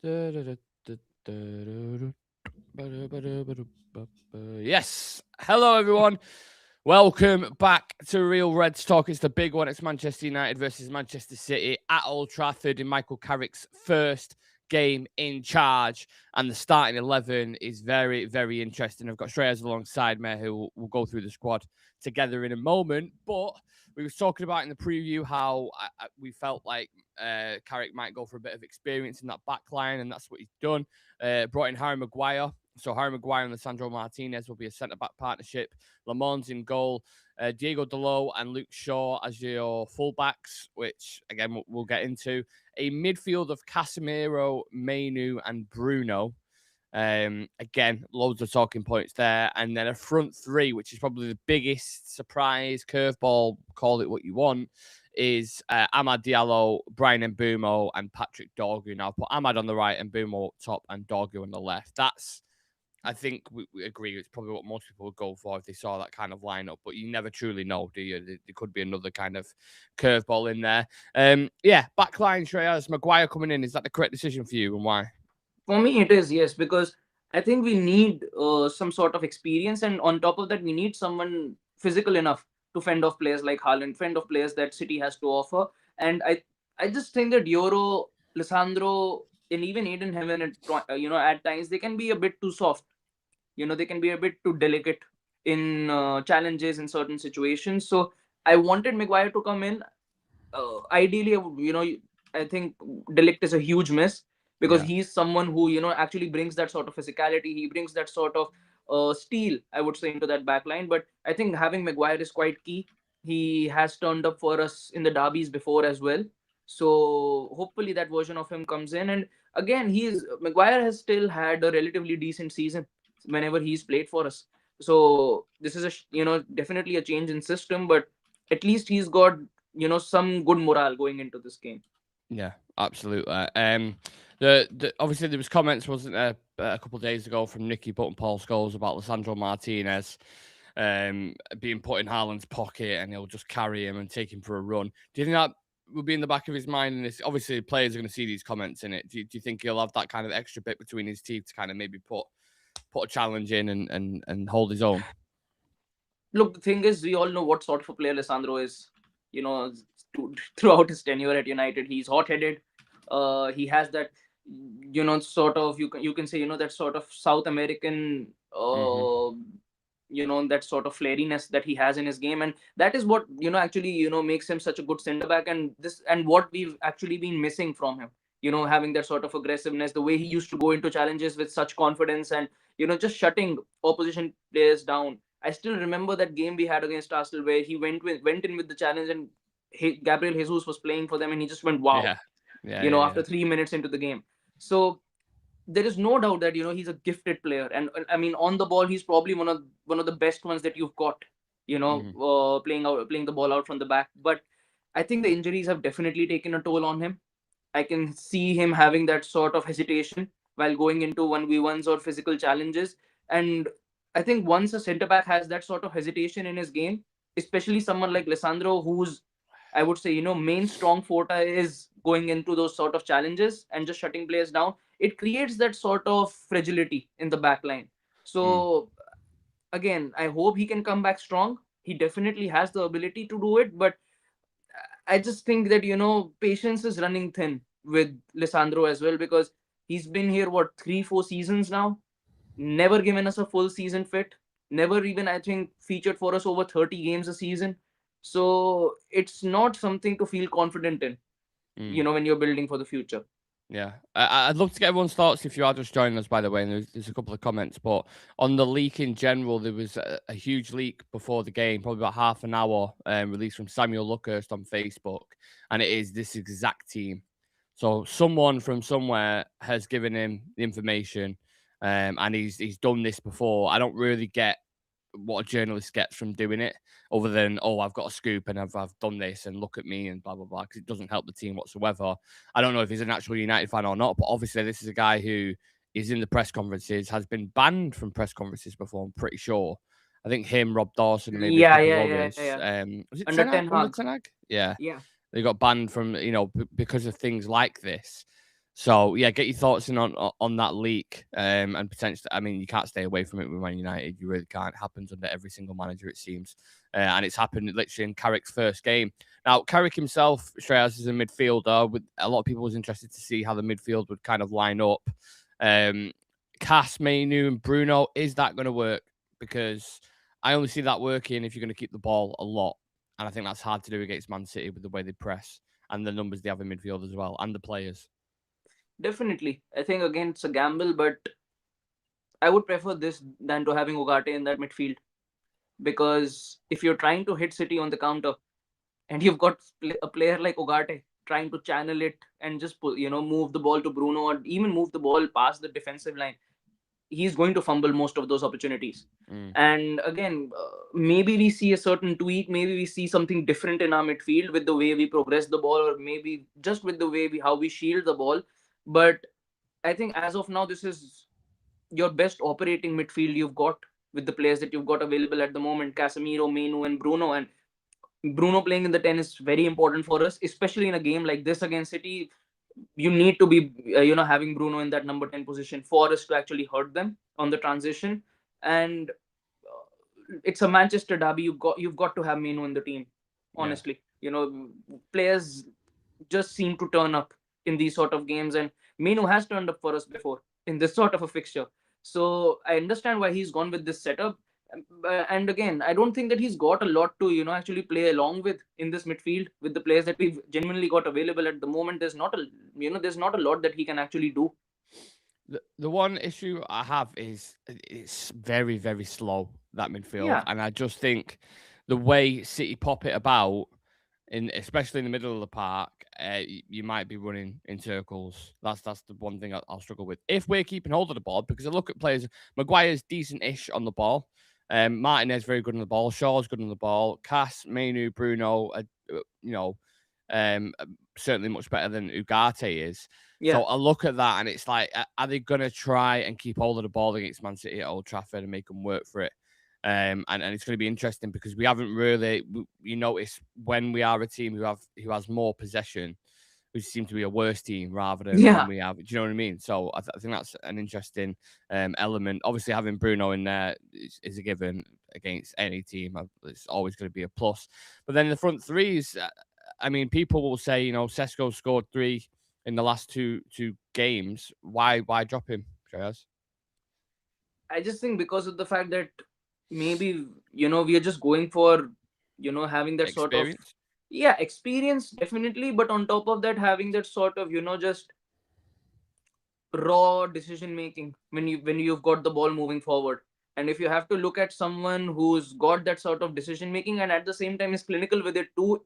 Yes. Hello, everyone. Welcome back to Real Reds Talk. It's the big one. It's Manchester United versus Manchester City at Old Trafford in Michael Carrick's first game in charge. And the starting 11 is very, very interesting. I've got Shreyas alongside me who will go through the squad together in a moment. But we were talking about in the preview how we felt like Carrick might go for a bit of experience in that back line, and that's what he's done. Brought in Harry Maguire. So Harry Maguire and Lisandro Martinez will be a centre-back partnership. Lamon's in goal. Diego Dalot and Luke Shaw as your fullbacks, which, again, we'll get into. A midfield of Casemiro, Mainu, and Bruno. Again, loads of talking points there. And then a front three, which is probably the biggest surprise, curveball, call it what you want, is AMAD Diallo, Brian MBEUMO, and Patrick Dorgu. Now, I'll put AMAD on the right and BEUMO up top and Dorgu on the left. That's, I think we agree, it's probably what most people would go for if they saw that kind of lineup, but you never truly know, do you? There could be another kind of curveball in there. Backline, Shreyas, Maguire coming in. Is that the correct decision for you, and why? For me, it is, yes, because I think we need some sort of experience, and on top of that, we need someone physical enough to fend off players like Haaland, fend off players that City has to offer. And I just think that Euro, Lisandro, and even Aiden Heaven, at times they can be a bit too soft. They can be a bit too delicate in challenges in certain situations. So I wanted Maguire to come in. Ideally, I think Delict is a huge miss because Yeah. he's someone who actually brings that sort of physicality. He brings that sort of steel, I would say, into that back line. But I think having Maguire is quite key. He has turned up for us in the derbies before as well. So hopefully that version of him comes in. And again, Maguire has still had a relatively decent season whenever he's played for us. So this is definitely a change in system, but at least he's got some good morale going into this game. Yeah, absolutely. Obviously there was comments, wasn't there, a couple of days ago from Nicky Butt and Paul Scholes about Lisandro Martinez being put in Haaland's pocket and he'll just carry him and take him for a run. Do you think that will be in the back of his mind? And this, obviously, the players are going to see these comments in it. Do you think he'll have that kind of extra bit between his teeth to kind of maybe put a challenge in and hold his own? Look, the thing is, we all know what sort of a player Lisandro is. You know, throughout his tenure at United, he's hot-headed. He has that, sort of you can say that sort of South American, Mm-hmm. that sort of flairiness that he has in his game, and that is what actually makes him such a good centre back, and what we've actually been missing from him. Having that sort of aggressiveness, the way he used to go into challenges with such confidence, and just shutting opposition players down. I still remember that game we had against Arsenal where he went in with the challenge, and Gabriel Jesus was playing for them, and he just went wow. Yeah. Yeah. After 3 minutes into the game. So there is no doubt that he's a gifted player, and I mean on the ball he's probably one of the best ones that you've got. Mm-hmm. Playing the ball out from the back, but I think the injuries have definitely taken a toll on him. I can see him having that sort of hesitation while going into 1v1s or physical challenges. And I think once a centre back has that sort of hesitation in his game, especially someone like Lisandro, who's, I would say, main strong forte is going into those sort of challenges and just shutting players down, it creates that sort of fragility in the back line. Mm. So, again, I hope he can come back strong. He definitely has the ability to do it, but I just think that patience is running thin with Lisandro as well, because he's been here what 3-4 seasons now, never given us a full season fit, never even I think featured for us over 30 games a season. So it's not something to feel confident in, Mm. when you're building for the future. Yeah, I'd love to get everyone's thoughts if you are just joining us, by the way. And there's a couple of comments, but on the leak in general, there was a huge leak before the game, probably about half an hour, released from Samuel Luckhurst on Facebook, and it is this exact team. So someone from somewhere has given him the information, and he's done this before. I don't really get what a journalist gets from doing it, other than, oh, I've got a scoop and I've done this and look at me and blah blah blah, because it doesn't help the team whatsoever. I don't know if he's an actual United fan or not, but obviously this is a guy who is in the press conferences, has been banned from press conferences before. I'm pretty sure. I think him, Rob Dawson, and maybe a Yeah, couple yeah, of yeah, others. yeah. Was it Under Ten Hag? 10 Under Hag. Ten Hag? Yeah, Yeah. they got banned from because of things like this. So yeah, get your thoughts in on that leak, and potentially. I mean, you can't stay away from it with Man United. You really can't. It happens under every single manager, it seems, and it's happened literally in Carrick's first game. Now, Carrick himself, Shreyas, is a midfielder. With a lot of people was interested to see how the midfield would kind of line up. Cass, Mainu, and Bruno. Is that going to work? Because I only see that working if you're going to keep the ball a lot, and I think that's hard to do against Man City with the way they press and the numbers they have in midfield as well, and the players. Definitely. I think again it's a gamble, but I would prefer this than to having Ugarte in that midfield, because if you're trying to hit City on the counter and you've got a player like Ugarte trying to channel it and just move the ball to Bruno or even move the ball past the defensive line, he's going to fumble most of those opportunities. And again, maybe we see a certain tweak, maybe we see something different in our midfield with the way we progress the ball, or maybe just with the way how we shield the ball. But I think as of now, this is your best operating midfield you've got with the players that you've got available at the moment: Casemiro, Menu, and Bruno. And Bruno playing in the 10 is very important for us, especially in a game like this against City. You need to be, having Bruno in that number 10 position for us to actually hurt them on the transition. And it's a Manchester derby. You've got to have Menu in the team. Honestly, players just seem to turn up in these sort of games, and Menu has turned up for us before in this sort of a fixture. So I understand why he's gone with this setup. And again, I don't think that he's got a lot to actually play along with in this midfield with the players that we've genuinely got available at the moment. There's not a lot that he can actually do. The one issue I have is it's very, very slow, that midfield. Yeah. And I just think the way City pop it about, especially in the middle of the park, you might be running in circles. That's the one thing I'll struggle with. If we're keeping hold of the ball, because I look at players, Maguire's decent-ish on the ball. Martinez very good on the ball. Shaw's good on the ball. Cass, Mainu, Bruno, certainly much better than Ugarte is. Yeah. So I look at that and it's like, are they going to try and keep hold of the ball against Man City at Old Trafford and make them work for it? And it's going to be interesting because we haven't really, you notice when we are a team who has more possession, we seem to be a worse team rather than when we have. Do you know what I mean? So I think that's an interesting element. Obviously, having Bruno in there is a given against any team. It's always going to be a plus. But then the front threes, I mean, people will say, Sesko scored 3 in the last two games. Why drop him, Shreyas? I just think because of the fact that maybe we are just going for having that sort of experience, definitely, but on top of that, having that sort of just raw decision making when you've got the ball moving forward. And if you have to look at someone who's got that sort of decision making and at the same time is clinical with it too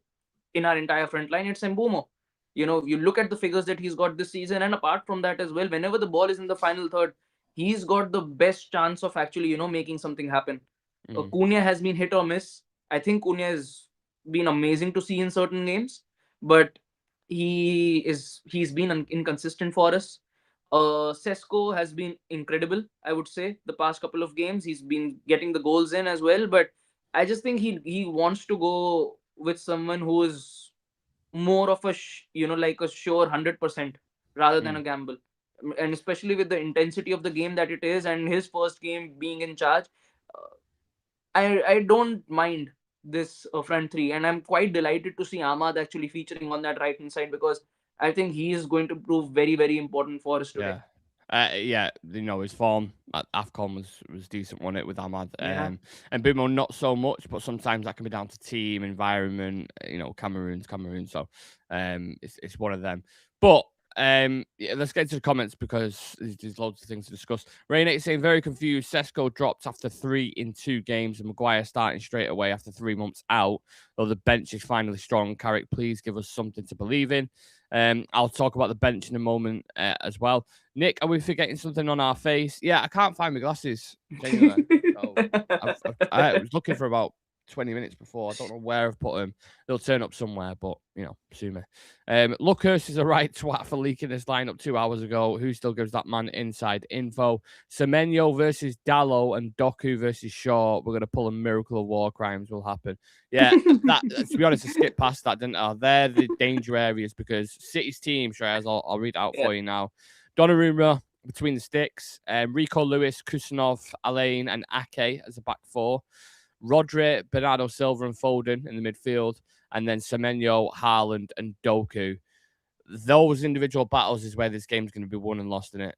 in our entire front line, it's MBEUMO. You look at the figures that he's got this season, and apart from that as well, whenever the ball is in the final third, he's got the best chance of actually making something happen. Cunha has been hit or miss. I think Cunha has been amazing to see in certain games, but he's been inconsistent for us. Sesko has been incredible, I would say, the past couple of games. He's been getting the goals in as well, but I just think he wants to go with someone who is more of a like a sure 100% rather than a gamble. And especially with the intensity of the game that it is, and his first game being in charge, I don't mind this front three, and I'm quite delighted to see Ahmad actually featuring on that right hand side, because I think he is going to prove very, very important for us today. His form at AFCON was decent, wasn't it, with Ahmad? Yeah. And MBEUMO not so much, but sometimes that can be down to team, environment, Cameroon. So it's one of them. But let's get to the comments because there's loads of things to discuss. Rainate saying, very confused. Sesko dropped after 3 in 2 games and Maguire starting straight away after 3 months out. Though the bench is finally strong. Carrick, please give us something to believe in. I'll talk about the bench in a moment as well. Nick, are we forgetting something on our face? Yeah, I can't find my glasses. Genuinely. I was looking for about 20 minutes before. I don't know where I've put him. They'll turn up somewhere, but, sue me. Luckhurst is a right twat for leaking this lineup 2 hours ago. Who still gives that man inside info? Semenyo versus Dallo and Doku versus Shaw. We're going to pull a miracle of war crimes will happen. Yeah, that to be honest, I skipped past that, didn't I? They're the danger areas because City's team, Shreyas, I'll read it out for you now. Donnarumma between the sticks, Rico Lewis, Kusanov, Alain, and Ake as a back four. Rodri, Bernardo Silva, and Foden in the midfield, and then Semenyo, Haaland, and Doku. Those individual battles is where this game's going to be won and lost in it.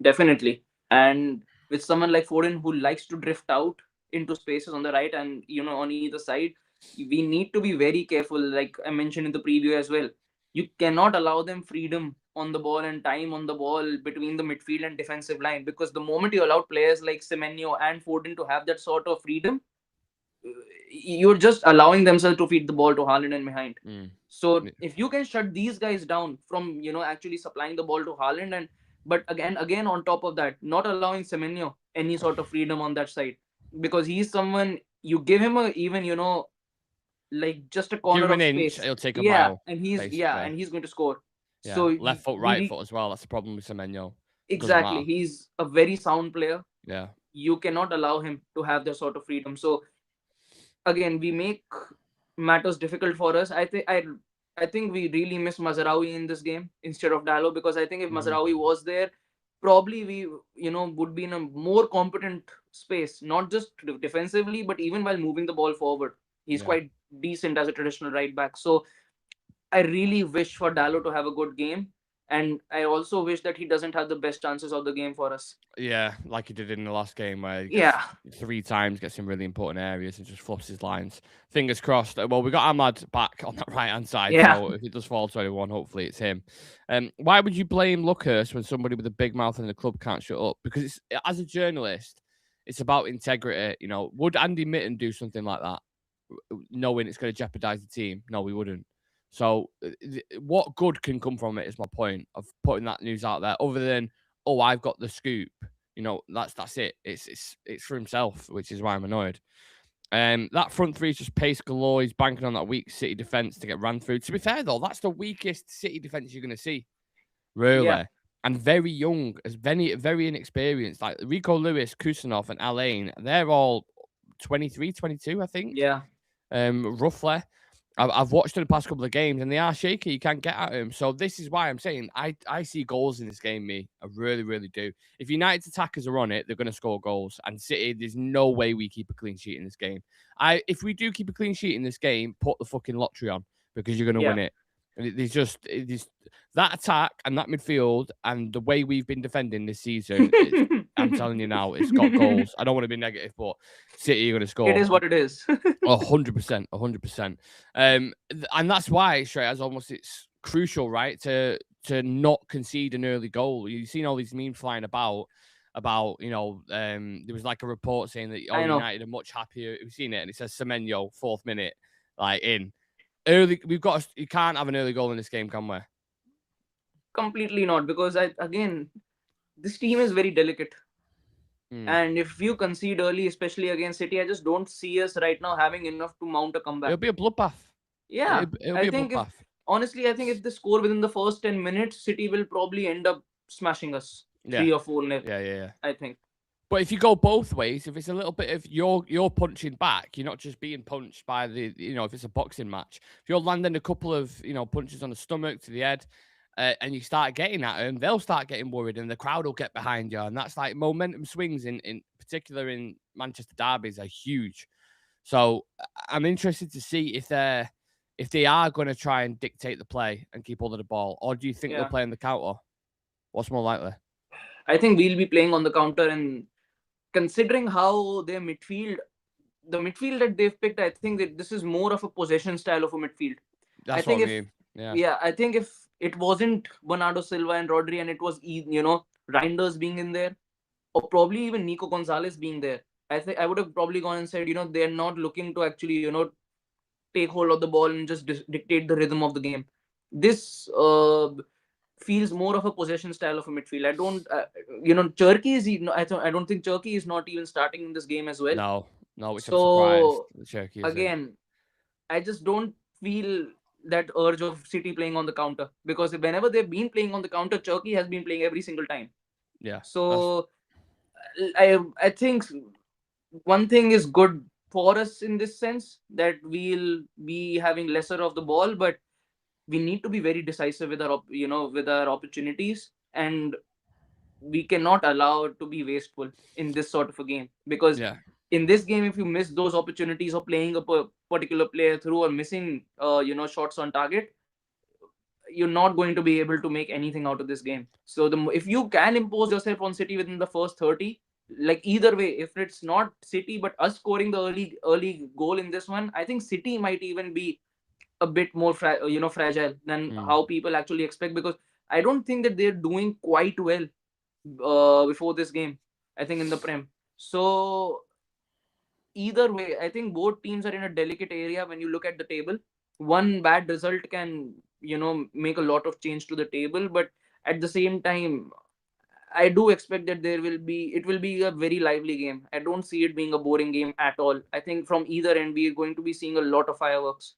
Definitely. And with someone like Foden who likes to drift out into spaces on the right and on either side, we need to be very careful. Like I mentioned in the preview as well, you cannot allow them freedom on the ball and time on the ball between the midfield and defensive line, because the moment you allow players like Semenyo and Foden to have that sort of freedom, you're just allowing themselves to feed the ball to Haaland and behind. So if you can shut these guys down from actually supplying the ball to Haaland, but again on top of that, not allowing Semenyo any sort of freedom on that side, because he's someone you give him even like just a corner Give him of an space, inch, it'll take a mile. and he's going to score. Yeah. So left foot, right foot as well. That's the problem with Semenyo. Exactly, he's a very sound player. Yeah, you cannot allow him to have that sort of freedom. So again, we make matters difficult for us. I think we really miss Mazraoui in this game instead of Dallo, because I think if Mazraoui was there, probably we would be in a more competent space, not just defensively, but even while moving the ball forward. He's quite decent as a traditional right back. So I really wish for Dallo to have a good game. And I also wish that he doesn't have the best chances of the game for us. Yeah, like he did in the last game where he gets 3 times, gets in really important areas and just fluffs his lines. Fingers crossed. Well, we got AMAD back on that right-hand side, so if it does fall to anyone, hopefully it's him. Why would you blame Luckhurst when somebody with a big mouth in the club can't shut up? Because as a journalist, it's about integrity. Would Andy Mitten do something like that, knowing it's going to jeopardise the team? No, we wouldn't. So what good can come from it is my point of putting that news out there, other than, oh, I've got the scoop. That's it. It's for himself, which is why I'm annoyed. That front three is just pace galore. He's banking on that weak City defence to get ran through. To be fair, though, that's the weakest City defence you're going to see, really. Yeah. And very young, very, very inexperienced. Like Rico Lewis, Kusanov, and Alain, they're all 23, 22, I think. Yeah. Roughly. I've watched in the past couple of games, and they are shaky. You can't get at them. So this is why I'm saying I see goals in this game, me. I really, really do. If United's attackers are on it, they're going to score goals. And City, there's no way we keep a clean sheet in this game. If we do keep a clean sheet in this game, put the fucking lottery on, because you're going to win it. There's just that attack and that midfield and the way we've been defending this season. I'm telling you now, it's got goals. I don't want to be negative, but City are going to score. It is what it is. 100%, 100%. And that's why, Shreyas, it's crucial, right, to not concede an early goal. You've seen all these memes flying about there was like a report saying that United are much happier. We've seen it, and it says Semenyo, 4th minute, like in. Early, you can't have an early goal in this game, can we? Completely not, because this team is very delicate. And if you concede early, especially against City, I just don't see us right now having enough to mount a comeback. It'll be a bloodbath. Yeah, it'll be a bloodbath. Honestly, I think if they score within the first 10 minutes, City will probably end up smashing us 3 or 4-0. Yeah. I think. But if you go both ways, if it's a little bit of you're punching back, you're not just being punched by if it's a boxing match. If you're landing a couple of punches on the stomach to the head, and you start getting at them, they'll start getting worried, and the crowd will get behind you, and that's like momentum swings in particular in Manchester derbies are huge. So I'm interested to see if they are going to try and dictate the play and keep hold of the ball, or do you think they'll play on the counter? What's more likely? I think we'll be playing on the counter, and considering how their midfield, the midfield that they've picked, I think that this is more of a possession style of a midfield. That's what I mean. Yeah, I think if it wasn't Bernardo Silva and Rodri, and it was Reinders being in there, or probably even Nico Gonzalez being there, I think I would have probably gone and said, they're not looking to actually take hold of the ball and just dictate the rhythm of the game. This feels more of a possession style of a midfield. I don't, Cherki is. I don't think Cherki is not even starting in this game as well. No, which I'm surprised So that Cherky isn't. again, I just don't feel that urge of City playing on the counter, because whenever they've been playing on the counter, Turkey has been playing every single time. Yeah, that's So I think one thing is good for us in this sense, that we'll be having lesser of the ball, but we need to be very decisive with our with our opportunities, and we cannot allow it to be wasteful in this sort of a game, because yeah. in this game, if you miss those opportunities of playing a particular player through, or missing shots on target, you're not going to be able to make anything out of this game. So if you can impose yourself on City within the first 30, like either way, if it's not City but us scoring the early goal in this one, I think City might even be a bit more fragile than Mm. how people actually expect, because I don't think that they're doing quite well before this game, I think, in the Prem. So either way, I think both teams are in a delicate area when you look at the table. One bad result can, make a lot of change to the table, but at the same time, I do expect that it will be a very lively game. I don't see it being a boring game at all. I think from either end, we are going to be seeing a lot of fireworks.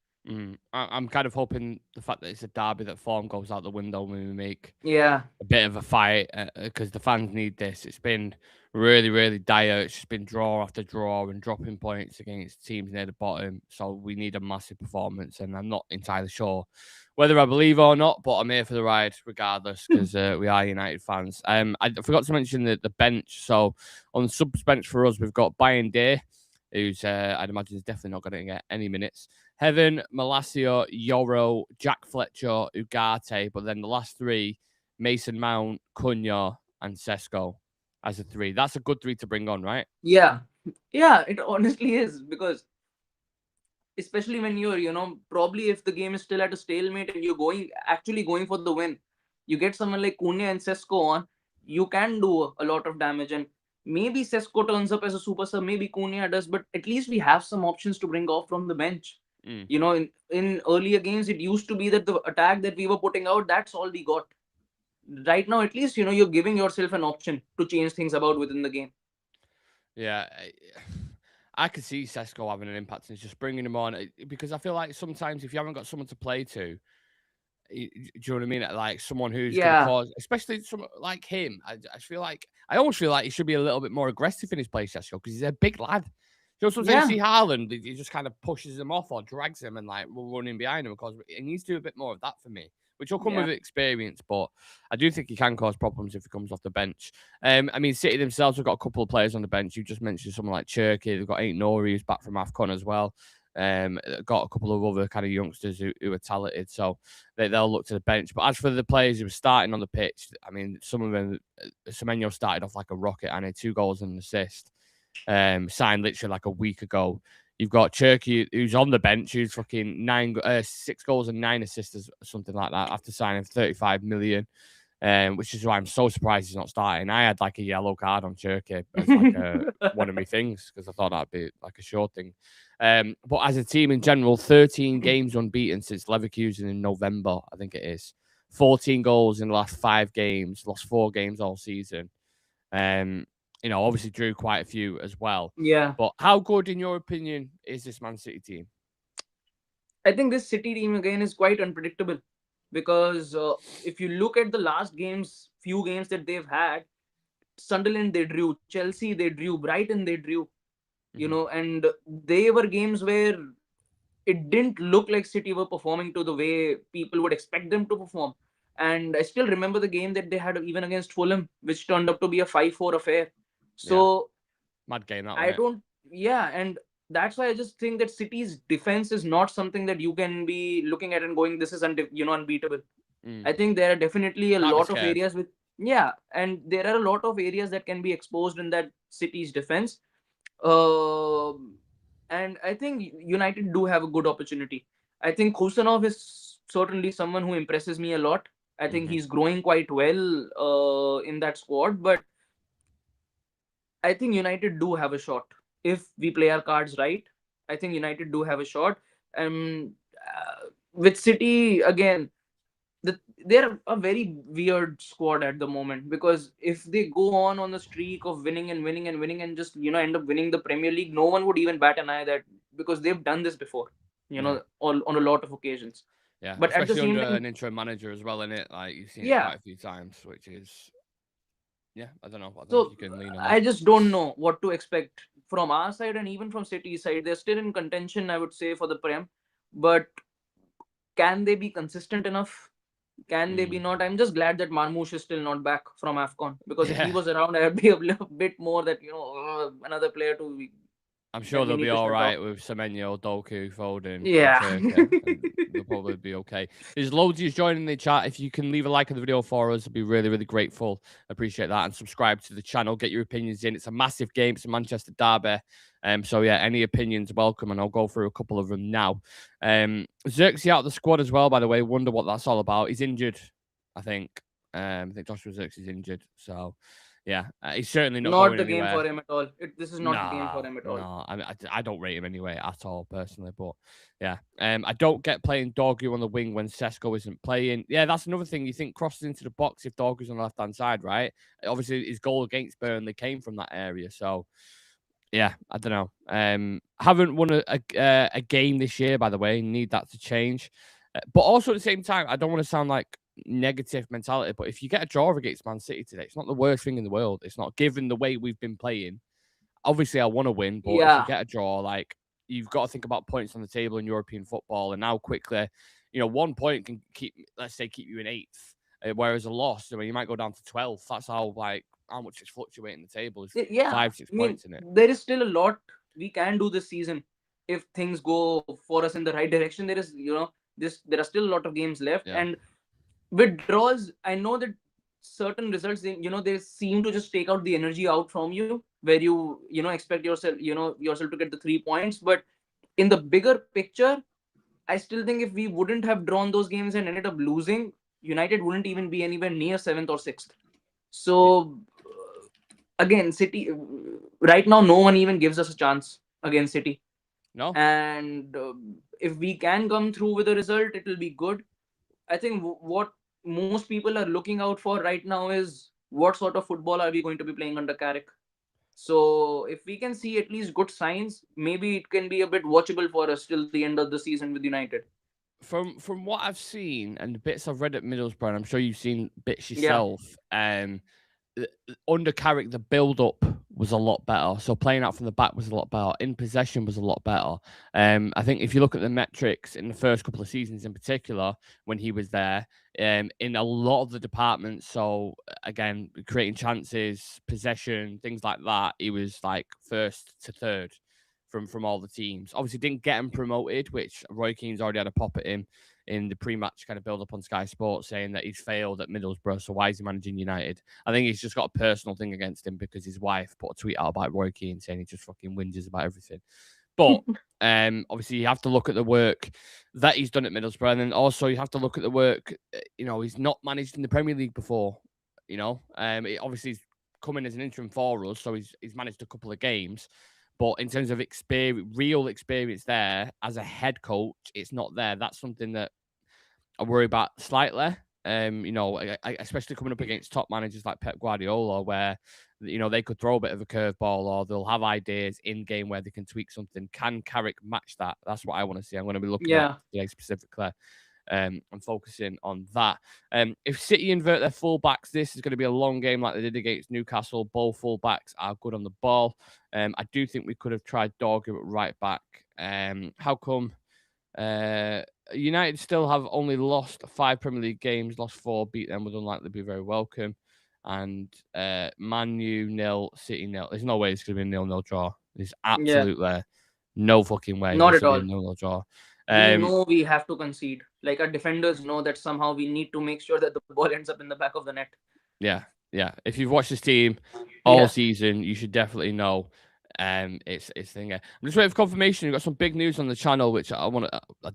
I'm kind of hoping the fact that it's a derby that form goes out the window when we make Yeah. a bit of a fight because the fans need this. It's been really, really dire. It's just been draw after draw and dropping points against teams near the bottom. So we need a massive performance, and I'm not entirely sure whether I believe or not, but I'm here for the ride regardless because we are United fans. I forgot to mention the bench. So on the subs bench for us, we've got Bayern Day, who's I'd imagine is definitely not going to get any minutes. Heaven, Malacio, Yoro, Jack Fletcher, Ugarte, but then the last three, Mason Mount, Cunha, and Sesko as a three. That's a good three to bring on, right? Yeah. Yeah, it honestly is, because especially when you're, probably if the game is still at a stalemate and you're actually going for the win, you get someone like Cunha and Sesko on, you can do a lot of damage. And maybe Sesko turns up as a super sub, maybe Cunha does, but at least we have some options to bring off from the bench. Mm. In earlier games, it used to be that the attack that we were putting out, that's all we got. Right now, at least, you're giving yourself an option to change things about within the game. Yeah, I could see Sesko having an impact and just bringing him on because I feel like sometimes if you haven't got someone to play to, do you know what I mean? Like someone who's going to Yeah. cause, especially someone like him. I almost feel like he should be a little bit more aggressive in his play, Sesko, because he's a big lad. You know, sometimes you Yeah. see Haaland, he just kind of pushes him off or drags him and like we're running behind him. Because he needs to do a bit more of that for me, which will come Yeah. with experience. But I do think he can cause problems if he comes off the bench. I mean, City themselves have got a couple of players on the bench. You just mentioned someone like Cherky. They've got Ain't Nori, who's back from AFCON as well. Got a couple of other kind of youngsters who are talented, so they'll look to the bench. But as for the players who were starting on the pitch, I mean, some of them, Semenyo started off like a rocket and had 2 goals and an assist. Signed literally like a week ago. You've got Cherky, who's on the bench, who's fucking 6 goals and 9 assists, or something like that, after signing 35 million. Which is why I'm so surprised he's not starting. I had like a yellow card on Cherky as like one of my things because I thought that'd be like a sure thing. But as a team in general, 13 games unbeaten since Leverkusen in November, I think it is. 14 goals in the last 5 games, lost 4 games all season. Obviously drew quite a few as well. Yeah. But how good, in your opinion, is this Man City team? I think this City team again is quite unpredictable, because if you look at the last few games that they've had, Sunderland they drew, Chelsea they drew, Brighton they drew, Mm-hmm. and they were games where it didn't look like City were performing to the way people would expect them to perform. And I still remember the game that they had even against Fulham, which turned up to be a 5-4 affair. Yeah, So mad game that, I wasn't it? don't, yeah, and that's why I just think that City's defense is not something that you can be looking at and going, this is unbeatable. Mm. I think there are definitely a Can't be lot of scared. areas yeah, and there are a lot of areas that can be exposed in that City's defense. And I think United do have a good opportunity. I think Kusanov is certainly someone who impresses me a lot. I think Mm-hmm. he's growing quite well in that squad, but I think United do have a shot if we play our cards right. I think United do have a shot. And with City again, they're a very weird squad at the moment, because if they go on the streak of winning and winning and winning and just end up winning the Premier League, no one would even bat an eye that, because they've done this before, Yeah. all on a lot of occasions. Yeah, But at the especially same under time, an interim manager as well, in it. Like you've seen it yeah. quite a few times, which is I don't know. I don't know if So you can lean on I that. just don't know what to expect from our side, and even from City side. They're still in contention, I would say, for the Prem, but can they be consistent enough? Can they be Mm. not? I'm just glad that Marmoush is still not back from AFCON, because if he Yeah, was around, I'd be a little bit more that another player I'm sure that we they'll be need to all shut right off. with Semenyo, Doku, Foden, and Yeah. Turkey, and they'll probably be okay. There's loads of you joining the chat. If you can leave a like on the video for us, I'd be really, really grateful. Appreciate that, and subscribe to the channel. Get your opinions in. It's a massive game. It's a Manchester derby. So yeah, any opinions welcome, and I'll go through a couple of them now. Xerxes out of the squad as well, by the way. Wonder what that's all about. He's injured, I think. I think Joshua Xerxes is injured, so yeah, he's certainly not Not going the game anywhere. for him at all. This is not the game for No, him at all. no. I mean, I don't rate him anyway at all personally, but yeah. I don't get playing Dorgu on the wing when Sesko isn't playing. Yeah, that's another thing. You think crosses into the box if Dorgu's on the left hand side, right? Obviously, his goal against Burnley came from that area, so yeah, I don't know. Haven't won a game this year, by the way. Need that to change, but also at the same time, I don't want to sound like negative mentality. But if you get a draw against Man City today, it's not the worst thing in the world. It's not, given the way we've been playing. Obviously, I want to win, but if you Yeah. get a draw, like you've got to think about points on the table in European football, and how quickly, 1 point can keep, let's say, keep you in eighth, whereas a loss, I mean, you might go down to 12th. That's how much it's fluctuating the table is Yeah. 5, 6 I mean, points in it. there is still a lot we can do this season if things go for us in the right direction. There is, there are still a lot of games left, Yeah. and with draws, I know that certain results, they seem to just take out the energy out from you, where you expect yourself to get the 3 points. But in the bigger picture, I still think if we wouldn't have drawn those games and ended up losing, United wouldn't even be anywhere near seventh or sixth. So again, City, right now, no one even gives us a chance against City. No. And if we can come through with a result, it will be good. I think what most people are looking out for right now is what sort of football are we going to be playing under Carrick. So if we can see at least good signs, maybe it can be a bit watchable for us till the end of the season with United. From what I've seen and the bits I've read at Middlesbrough, and I'm sure you've seen bits Yeah. yourself. Under Carrick, the build up was a lot better. So playing out from the back was a lot better. In possession was a lot better. I think if you look at the metrics in the first couple of seasons, in particular, when he was there, in a lot of the departments, so again, creating chances, possession, things like that, he was like first to third from all the teams. Obviously, didn't get him promoted, which Roy Keane's already had a pop at him in the pre-match kind of build up on Sky Sports, saying that he's failed at Middlesbrough, so why is he managing United? I think he's just got a personal thing against him because his wife put a tweet out about Roy Keane saying he just fucking whinges about everything. But obviously, you have to look at the work that he's done at Middlesbrough, and then also you have to look at the work. He's not managed in the Premier League before. Obviously he's coming as an interim for us, so he's managed a couple of games. But in terms of experience, real experience there as a head coach, it's not there. That's something that I worry about slightly. Especially coming up against top managers like Pep Guardiola, where they could throw a bit of a curveball, or they'll have ideas in game where they can tweak something. Can Carrick match that? That's what I want to see. I'm going to be looking at Yeah. today specifically. And focusing on that. If City invert their fullbacks, this is going to be a long game like they did against Newcastle. Both fullbacks are good on the ball. I do think we could have tried Dorgu at right back. How come United still have only lost 5 Premier League games, lost 4, beat them would unlikely be very welcome. And Man U 0, City 0. There's no way it's going to be a 0-0 draw. There's Yeah. absolutely no fucking way Not it's at going to all. be a 0-0 draw. We know we have to concede. Like, our defenders know that somehow we need to make sure that the ball ends up in the back of the net. Yeah. If you've watched this team all season, you should definitely know it's thing. I'm just waiting for confirmation. We've got some big news on the channel, which I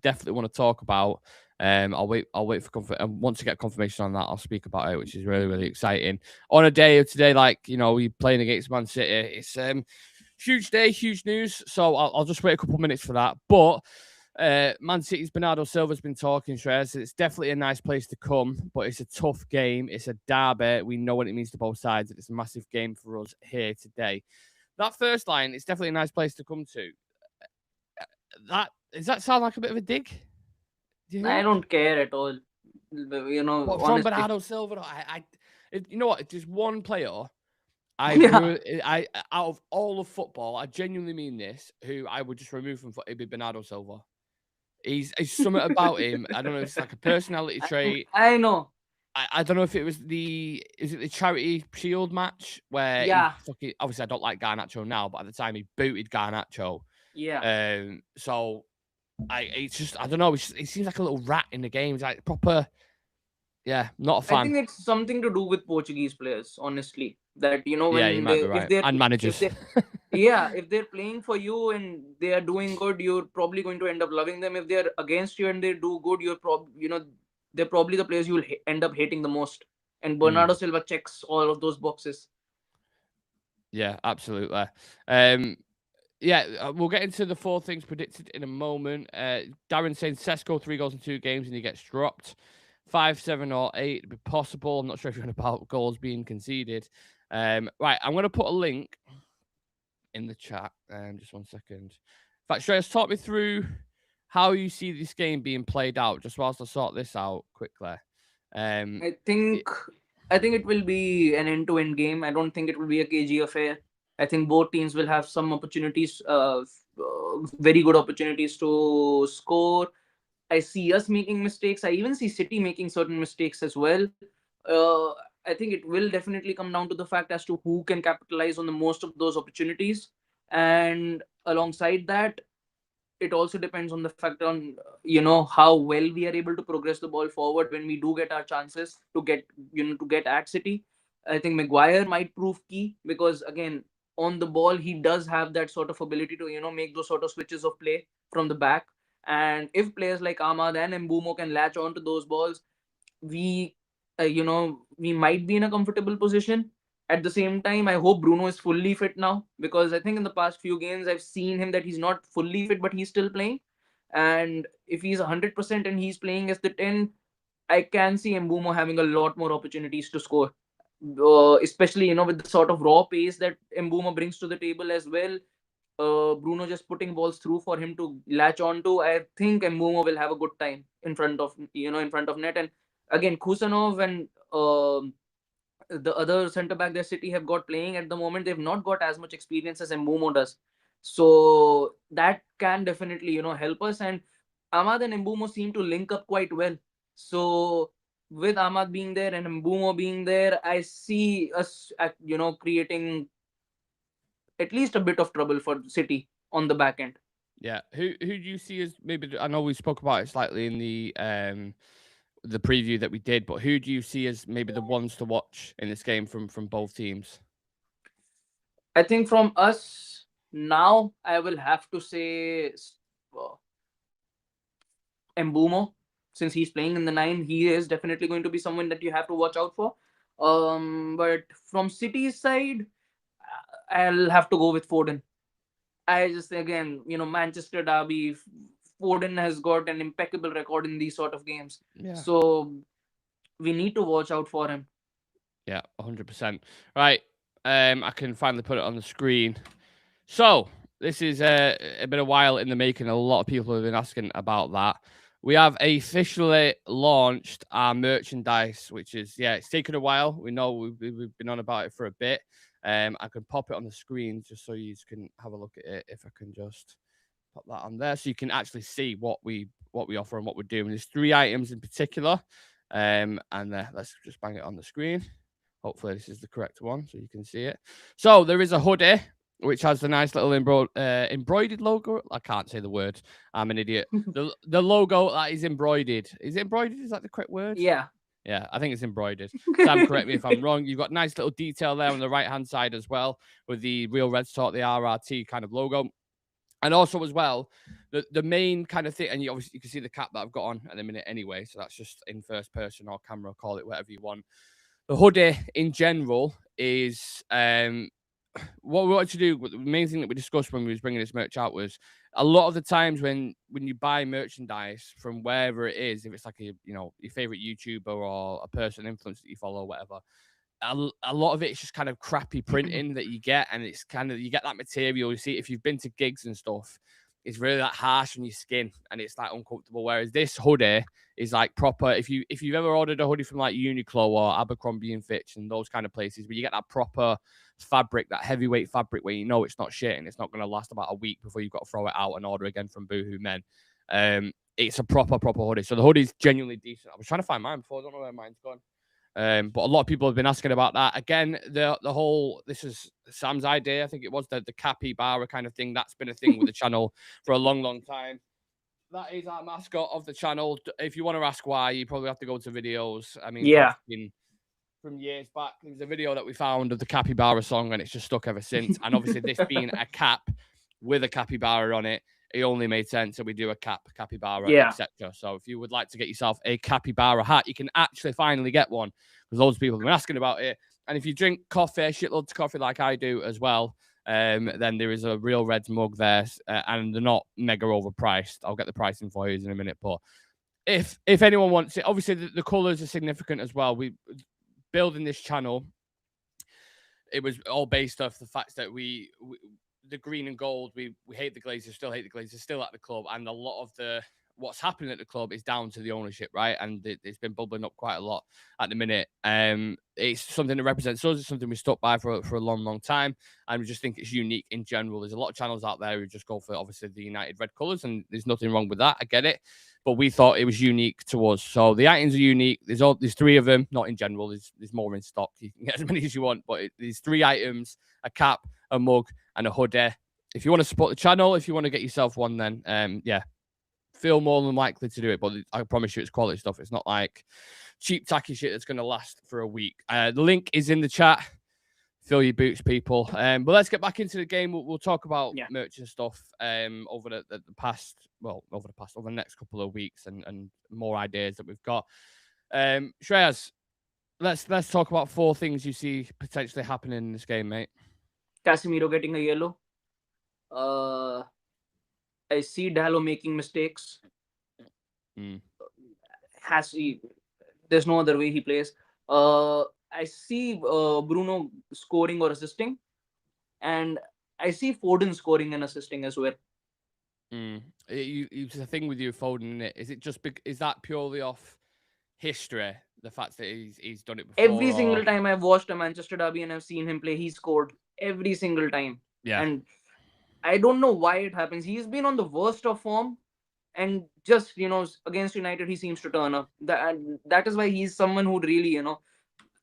definitely want to talk about. I'll wait for confirmation. Once I get confirmation on that, I'll speak about it, which is really, really exciting. On a day of today, like we're playing against Man City, it's huge day, huge news. So I'll just wait a couple of minutes for that. But Man City's Bernardo Silva's been talking, Shreyas. It's definitely a nice place to come, but it's a tough game. It's a derby. We know what it means to both sides. It's a massive game for us here today. That first line, it's definitely a nice place to come to. Does that sound like a bit of a dig? Do you I think? don't care at all. You know, But from honestly. Bernardo Silva, you know what? Just one player. Yeah. I out of all of football, I genuinely mean this. Who I would just remove from football, it'd be Bernardo Silva. He's something about him. I don't know if it's like a personality trait. I know. I don't know if it was the Charity Shield match where he Yeah. fucking obviously I don't like Garnacho now, but at the time he booted Garnacho. Yeah. So it's just I don't know. He seems like a little rat in the game. He's like proper, yeah, not a I fan. think it's something to do with Portuguese players, honestly. That Yeah, you when might be they right. And if managers. they yeah, if they're playing for you and they are doing good, you're probably going to end up loving them. If they're against you and they do good, they're probably the players you'll end up hating the most. And Bernardo Silva checks all of those boxes. Yeah, absolutely. We'll get into the 4 things predicted in a moment. Darren saying Sesko 3 goals in 2 games and he gets dropped. 5, 7, or 8 would be possible. I'm not sure if you're on about goals being conceded. Right, I'm going to put a link in the chat. Just 1 second. In fact, Shreyas, talk me through how you see this game being played out, just whilst I sort this out quickly. I think it will be an end-to-end game. I don't think it will be a cagey affair. I think both teams will have some opportunities, very good opportunities to score. I see us making mistakes. I even see City making certain mistakes as well. Uh, I think it will definitely come down to the fact as to who can capitalize on the most of those opportunities. And alongside that, it also depends on the fact on how well we are able to progress the ball forward when we do get our chances to get at City. I think Maguire might prove key because again on the ball he does have that sort of ability to make those sort of switches of play from the back. And if players like Ahmad and Mbumo can latch on to those balls, we we might be in a comfortable position. At the same time, I hope Bruno is fully fit now, because I think in the past few games I've seen him that he's not fully fit but he's still playing. And if he's 100% and he's playing as the 10, I can see Mbumo having a lot more opportunities to score, especially with the sort of raw pace that Mbumo brings to the table as well. Bruno just putting balls through for him to latch onto. I think Mbumo will have a good time in front of net. And again, Kusanov and the other centre back that City have got playing at the moment, they've not got as much experience as Mbumo does. So that can definitely help us. And Ahmad and Mbumo seem to link up quite well. So with Ahmad being there and Mbumo being there, I see us creating at least a bit of trouble for City on the back end. Yeah, who do you see as maybe? I know we spoke about it slightly in the preview that we did, but who do you see as maybe the ones to watch in this game from both teams? I think from us now, I will have to say uh, Mbumo, since he's playing in the 9, he is definitely going to be someone that you have to watch out for. But from City's side, I'll have to go with Foden. I just again, Manchester derby. Foden has got an impeccable record in these sort of games, Yeah. so we need to watch out for him. Yeah, 100%. Right, I can finally put it on the screen. So this is been a while in the making. A lot of people have been asking about that. We have officially launched our merchandise, which is it's taken a while. We know we've been on about it for a bit. I can pop it on the screen just so you can have a look at it. If I can just pop that on there, so you can actually see what we offer and what we're doing. There's 3 items in particular, and let's just bang it on the screen. Hopefully this is the correct one so you can see it. So there is a hoodie which has the nice little embroidered logo. I can't say the word. I'm an idiot. The logo that is embroidered. Is it embroidered? Is that the correct word? Yeah. Yeah, I think it's embroidered. Sam, correct me if I'm wrong. You've got nice little detail there on the right-hand side as well with the Real Red Talk, the RRT kind of logo. And also as well, the main kind of thing, and you can see the cap that I've got on at the minute anyway, so that's just in first person or camera, call it whatever you want. The hoodie in general is what we wanted to do, the main thing that we discussed when we was bringing this merch out was a lot of the times when you buy merchandise from wherever it is, if it's like your favorite YouTuber or a person influencer that you follow or whatever, a lot of it is just kind of crappy printing that you get, and it's kind of, you get that material. You see, if you've been to gigs and stuff, it's really like harsh on your skin and it's like uncomfortable. Whereas this hoodie is like proper. If you've ever ordered a hoodie from like Uniqlo or Abercrombie and Fitch and those kind of places where you get that proper fabric, that heavyweight fabric where you know it's not shit and it's not going to last about a week before you've got to throw it out and order again from Boohoo Men. It's a proper hoodie. So the hoodie's genuinely decent. I was trying to find mine before. I don't know where mine's gone. But a lot of people have been asking about that. Again, the whole, this is Sam's idea. I think it was the capybara kind of thing. That's been a thing with the channel for a long time. That is our mascot of the channel. If you want to ask why, you probably have to go to videos. I mean, Yeah. from years back, there's a video that we found of the capybara song, and it's just stuck ever since. And obviously, this being a cap with a capybara on it, it only made sense that we do a capybara, Yeah. etc. So if you would like to get yourself a capybara hat, you can actually finally get one, because loads of people have been asking about it. And if you drink coffee, shitloads of coffee like I do as well, then there is a Real Reds mug there, and they're not mega overpriced. I'll get the pricing for you in a minute. But if anyone wants it, obviously the colours are significant as well. We building this channel, it was all based off the fact that we the green and gold, we hate the Glazers, still hate the Glazers, still at the club, and a lot of what's happening at the club is down to the ownership, right? And it's been bubbling up quite a lot at the minute. It's something that represents us. It's something we stuck by for a long time, and we just think it's unique in general. There's a lot of channels out there who just go for obviously the United red colours, and there's nothing wrong with that. I get it, but we thought it was unique to us. So the items are unique. There's 3 of them, not in general. There's more in stock. You can get as many as you want, but there's 3 items: a cap, a mug, and a hoodie. If you want to support the channel, if you want to get yourself one, then feel more than likely to do it. But I promise you, it's quality stuff. It's not like cheap tacky shit that's going to last for a week. The link is in the chat. Fill your boots, people. But let's get back into the game. We'll talk about merch and stuff over the next couple of weeks and more ideas that we've got. Shreyas, let's talk about 4 things you see potentially happening in this game, mate. Casemiro getting a yellow. I see Dallo making mistakes. There's no other way he plays. I see Bruno scoring or assisting, and I see Foden scoring and assisting as well. It's a thing with you, Foden, isn't it? Is it just is that purely off history? The fact that he's done it before. Every single time I've watched a Manchester derby and I've seen him play, he scored every single time. Yeah. And I don't know why it happens. He's been on the worst of form, and just against United he seems to turn up. That is why he's someone who really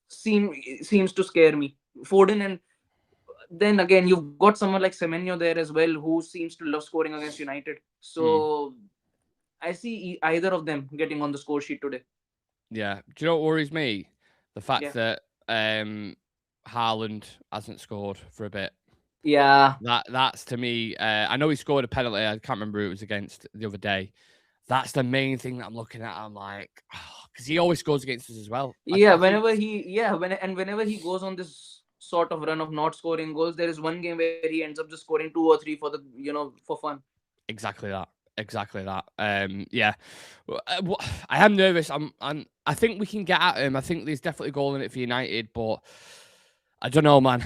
seems to scare me. Foden, and then again you've got someone like Semenyo there as well, who seems to love scoring against United. So I see either of them getting on the score sheet today. Yeah. Do you know what worries me? The fact that Haaland hasn't scored for a bit. Yeah. That's to me. I know he scored a penalty. I can't remember who it was against the other day. That's the main thing that I'm looking at. I'm like, because he always scores against us as well. Whenever he goes on this sort of run of not scoring goals, there is one game where he ends up just scoring 2 or 3 for for fun. Exactly that. Yeah. I am nervous. I think we can get at him. I think there's definitely a goal in it for United, but I don't know, man.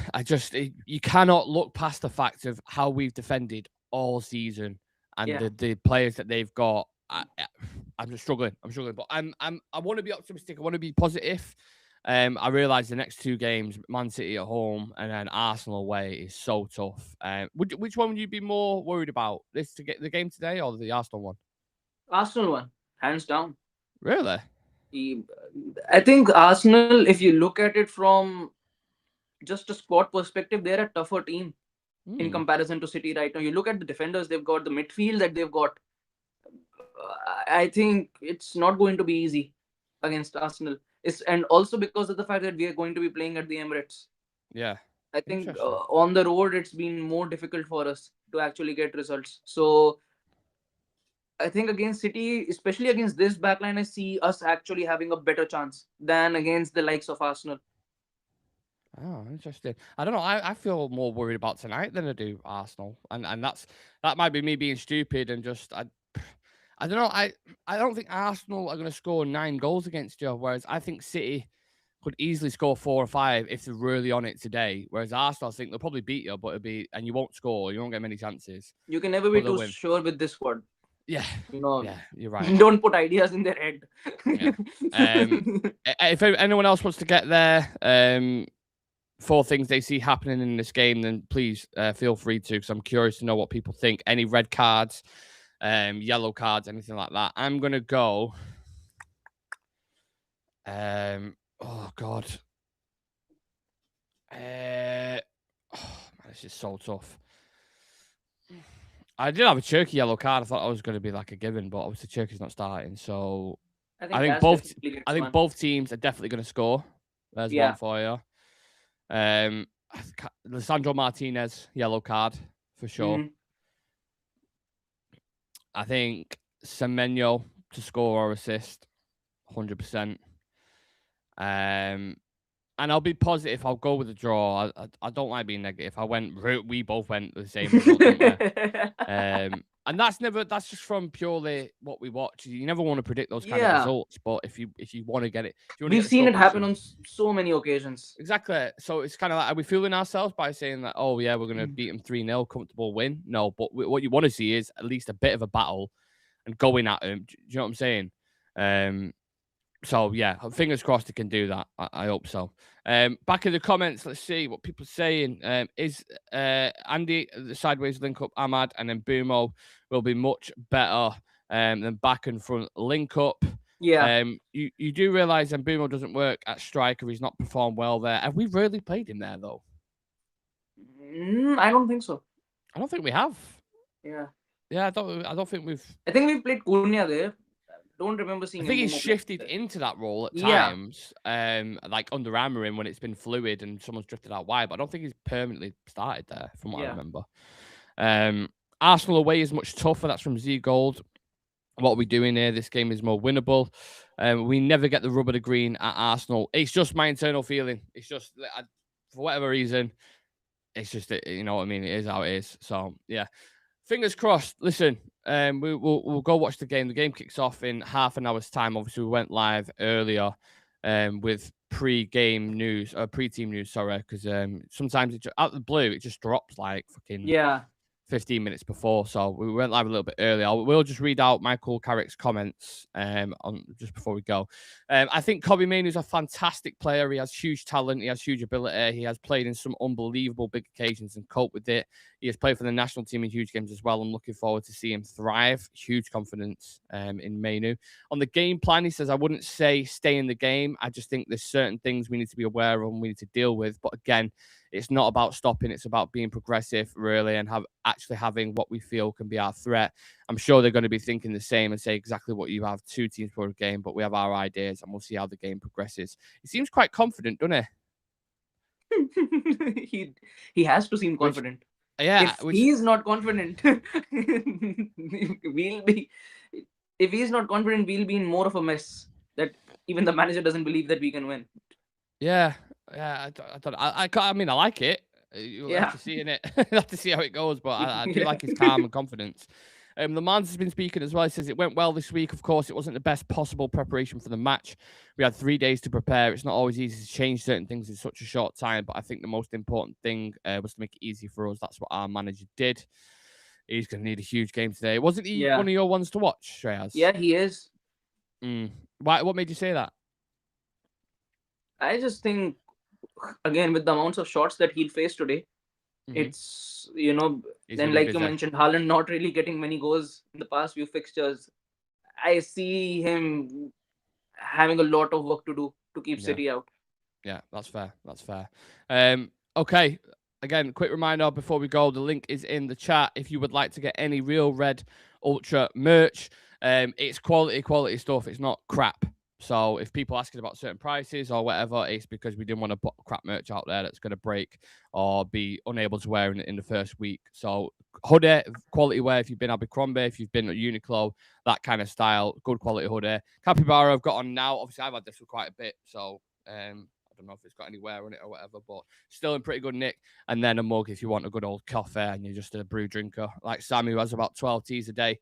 You cannot look past the fact of how we've defended all season and the players that they've got. I'm just struggling. But I want to be optimistic. I want to be positive. I realise the next 2 games, Man City at home and then Arsenal away, is so tough. Which one would you be more worried about? This to get the game today or the Arsenal one? Arsenal one, hands down. Really? I think Arsenal, if you look at it from just a squad perspective, they're a tougher team in comparison to City right now. You look at the defenders they've got, the midfield that they've got. I think it's not going to be easy against Arsenal. And also because of the fact that we are going to be playing at the Emirates. Yeah. I think on the road it's been more difficult for us to actually get results. So I think against City, especially against this backline, I see us actually having a better chance than against the likes of Arsenal. Oh, interesting. I don't know. I feel more worried about tonight than I do Arsenal, and that might be me being stupid and just I don't know. I don't think Arsenal are going to score 9 goals against you, whereas I think City could easily score 4 or 5 if they're really on it today. Whereas Arsenal, I think they'll probably beat you, but it'll be and you won't score. You won't get many chances, You can never be but they'll too win. sure with this squad. Yeah, You know, yeah, you're right. don't put ideas in their head. Yeah. If anyone else wants to get there, 4 things they see happening in this game, then please feel free to, because I'm curious to know what people think. Any red cards, yellow cards, anything like that. I'm gonna go. Oh God. Oh, man, this is so tough. I did have a Turkey yellow card. I thought I was going to be like a given, but obviously Turkey's not starting. So I I think think Cass definitely gets one. both teams are definitely going to score. There's one for you. Lisandro Martinez yellow card for sure. I think Semenyo to score or assist, 100%. And I'll be positive. I'll go with a draw. I don't like being negative. We both went the same result, didn't we? And that's just from purely what we watch. You never want to predict those kind of results, but if you want to get it, we've seen it happen on so many occasions. Exactly. So it's kind of like, are we fooling ourselves by saying that, oh yeah, we're going to beat them 3-0, comfortable win? No, but what you want to see is at least a bit of a battle and going at them. Do you know what I'm saying? So yeah, fingers crossed it can do that. I hope so. Back in the comments, let's see what people are saying. Is Andy the sideways link up AMAD and then MBEUMO will be much better than back and front link up. Yeah. You do realize MBEUMO doesn't work at striker. He's not performed well there. Have we really played him there though? I don't think so. I don't think we have. Yeah. Yeah, I don't think we've. I think we played Cunha there. Don't remember seeing. I think he's shifted into that role at times, like under Amarim when it's been fluid and someone's drifted out wide. But I don't think he's permanently started there, from what I remember. Arsenal away is much tougher. That's from Z Gold. What are we doing here? This game is more winnable. We never get the rub of the green at Arsenal. It's just my internal feeling. It's just for whatever reason, it's just you know what I mean. It is how it is. So yeah. Fingers crossed. Listen, we'll go watch the game. The game kicks off in half an hour's time. Obviously, we went live earlier with pre-game news, or pre-team news, sorry, because sometimes out of the blue, it just drops like fucking 15 minutes before. So we went live a little bit earlier. We'll just read out Michael Carrick's comments on just before we go. I think Kobbie Mainoo's a fantastic player. He has huge talent. He has huge ability. He has played in some unbelievable big occasions and coped with it. He has played for the national team in huge games as well. I'm looking forward to see him thrive. Huge confidence in Mainoo. On the game plan, he says, I wouldn't say stay in the game. I just think there's certain things we need to be aware of and we need to deal with. But again, it's not about stopping. It's about being progressive, really, and actually having what we feel can be our threat. I'm sure they're going to be thinking the same and say exactly what you have. 2 teams per game, but we have our ideas, and we'll see how the game progresses. He seems quite confident, doesn't he? He has to seem confident. If he's not confident, we'll be. If he's not confident, we'll be in more of a mess. That even the manager doesn't believe that we can win. Yeah. Yeah, I mean, I like it. You'll have to see in it. You'll have to see how it goes, but I do like his calm and confidence. The Mans has been speaking as well. He says it went well this week. Of course, it wasn't the best possible preparation for the match. We had 3 days to prepare. It's not always easy to change certain things in such a short time, but I think the most important thing was to make it easy for us. That's what our manager did. He's going to need a huge game today. Wasn't he one of your ones to watch, Shreyas? Yeah, he is. Why? What made you say that? I just think, again, with the amounts of shots that he'll face today, it's, then like you mentioned, Haaland not really getting many goals in the past few fixtures. I see him having a lot of work to do to keep City out. Yeah, that's fair. That's fair. Okay. Again, quick reminder before we go, the link is in the chat. If you would like to get any Real Red Ultra merch, it's quality stuff. It's not crap. So if people asking about certain prices or whatever, it's because we didn't want to put crap merch out there that's going to break or be unable to wear in the first week. So hoodie, quality wear, if you've been Abercrombie, if you've been at Uniqlo, that kind of style, good quality hoodie. Capybara I've got on now. Obviously, I've had this for quite a bit, so don't know if it's got any wear on it or whatever, but still in pretty good nick. And then a mug if you want a good old coffee and you're just a brew drinker like Sam, who has about 12 teas a day.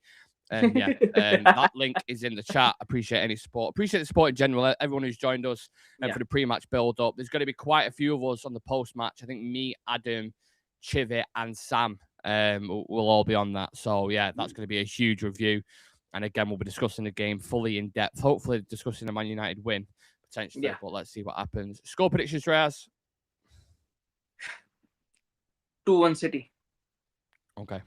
And yeah, that link is in the chat. Appreciate any support. Appreciate the support in general. Everyone who's joined us for the pre-match build-up. There's going to be quite a few of us on the post-match. I think me, Adam, Chivy, and Sam will all be on that. So yeah, that's going to be a huge review. And again, we'll be discussing the game fully in depth. Hopefully, discussing the Man United win potentially. But let's see what happens. Score predictions, Shreyas. 2-1 City. Okay.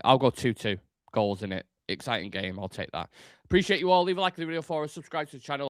I'll go 2-2. Goals in it. Exciting game. I'll take that. Appreciate you all. Leave a like to the video for us. Subscribe to the channel.